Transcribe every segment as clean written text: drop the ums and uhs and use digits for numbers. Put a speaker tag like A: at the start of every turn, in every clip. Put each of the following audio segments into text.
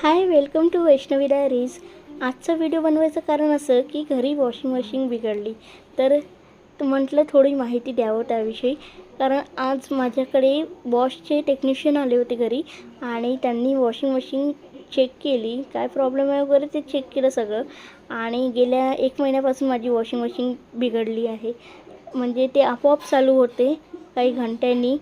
A: High, welcome to Vaishnavi diaries. आजचा video बनवायचं कारण असं की घरी वॉशिंग मशीन बिघडली, तर म्हटलं थोडी माहिती द्यावं त्याविषयी। कारण आज माझ्याकडे बॉशचे टेक्निशियन आले होते घरी आणि त्यांनी वॉशिंग मशीन चेक केली, काय प्रॉब्लेम आहे वगैरे ते चेक केलं सगळं। आणि गेल्या 1 महिन्यापासून माझी वॉशिंग मशीन बिघडली आहे। म्हणजे ते आपोआप चालू होते काही घंट्यांनी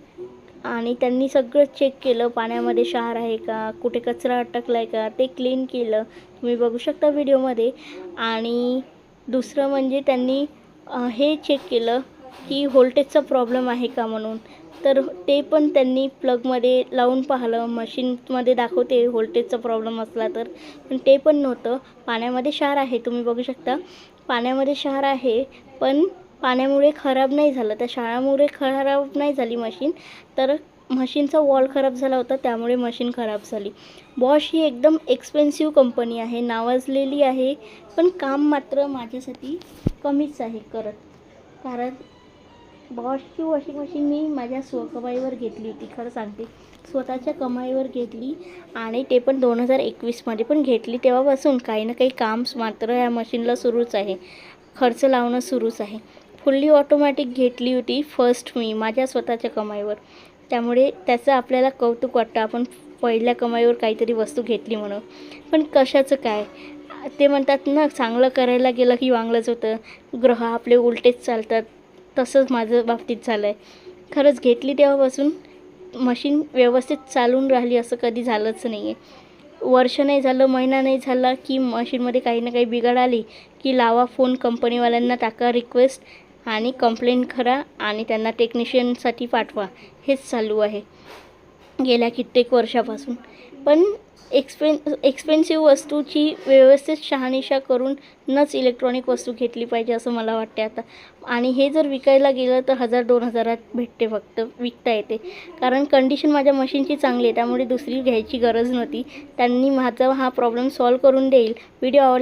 A: आणि त्यांनी सगळं चेक केलं, पाण्यामध्ये क्षार आहे का, कुठे कचरा अटकला आहे का, ते क्लीन केलं, तुम्ही बघू शकता व्हिडिओमध्ये। आणि दुसरं म्हणजे त्यांनी हे चेक केलं की व्होल्टेजचा प्रॉब्लेम आहे का म्हणून, तर ते पण त्यांनी प्लगमध्ये लावून पाहिलं। मशीनमध्ये दाखवते व्होल्टेजचा प्रॉब्लेम असला तर, पण ते पण नव्हतं। पाण्यामध्ये क्षार आहे, तुम्ही बघू शकता पाण्यामध्ये क्षार आहे, पण पाण्यामुळे खराब नाही झालं, त्या क्षारामुळे खराब नाही झाली मशीन, तर मशीनचा वॉल खराब झाला होता, त्यामुळे मशीन खराब झाली। बॉश ही एकदम एक्सपेन्सिव्ह कंपनी आहे, नावाजलेली आहे, पण काम मात्र माझ्यासाठी कमीच आहे करत। कारण बॉशची वॉशिंग मशीन मी माझ्या स्वकमाईवर घेतली होती, खरं सांगते स्वतःच्या कमाईवर घेतली, आणि ते पण 2021मध्ये पण घेतली। तेव्हापासून काही ना काही काम मात्र या मशीनला सुरूच आहे, खर्च लावणं सुरूच आहे। फुल्ली ऑटोमॅटिक घेतली होती फर्स्ट मी माझ्या स्वतःच्या कमाईवर, त्यामुळे त्याचं आपल्याला कौतुक वाटतं, आपण पहिल्या कमाईवर काहीतरी वस्तू घेतली म्हणून। पण कशाचं काय, ते म्हणतात ना, चांगलं करायला गेलं की वांगलंच होतं, ग्रह आपले उलटेच चालतात, तसंच माझं बाबतीत झालं आहे। खरंच घेतली तेव्हापासून मशीन व्यवस्थित चालून राहिली असं कधी झालंच नाही आहे। वर्ष नाही झालं, महिना नाही झाला की मशीनमध्ये काही ना काही बिघाड आली की लावा फोन, कंपनीवाल्यांना टाका रिक्वेस्ट आणि कंप्लेंट करा आणि त्यांना टेक्निशियनसाठी पाठवा, हेच चालू आहे गेल्या कित्येक वर्षापासून। पण एक्सपेन्सिव्ह वस्तूची व्यवस्थित शहानिशा करूनच इलेक्ट्रॉनिक वस्तू घेतली पाहिजे असं मला वाटते आता। आणि हे जर विकायला गेलं तर 1000-2000 भेटते, फक्त विकता येते। कारण कंडिशन माझ्या मशीनची चांगली आहे, त्यामुळे दुसरी घ्यायची गरज नव्हती। त्यांनी माझा हा प्रॉब्लेम सॉल्व करून देईल। व्हिडिओ आवडला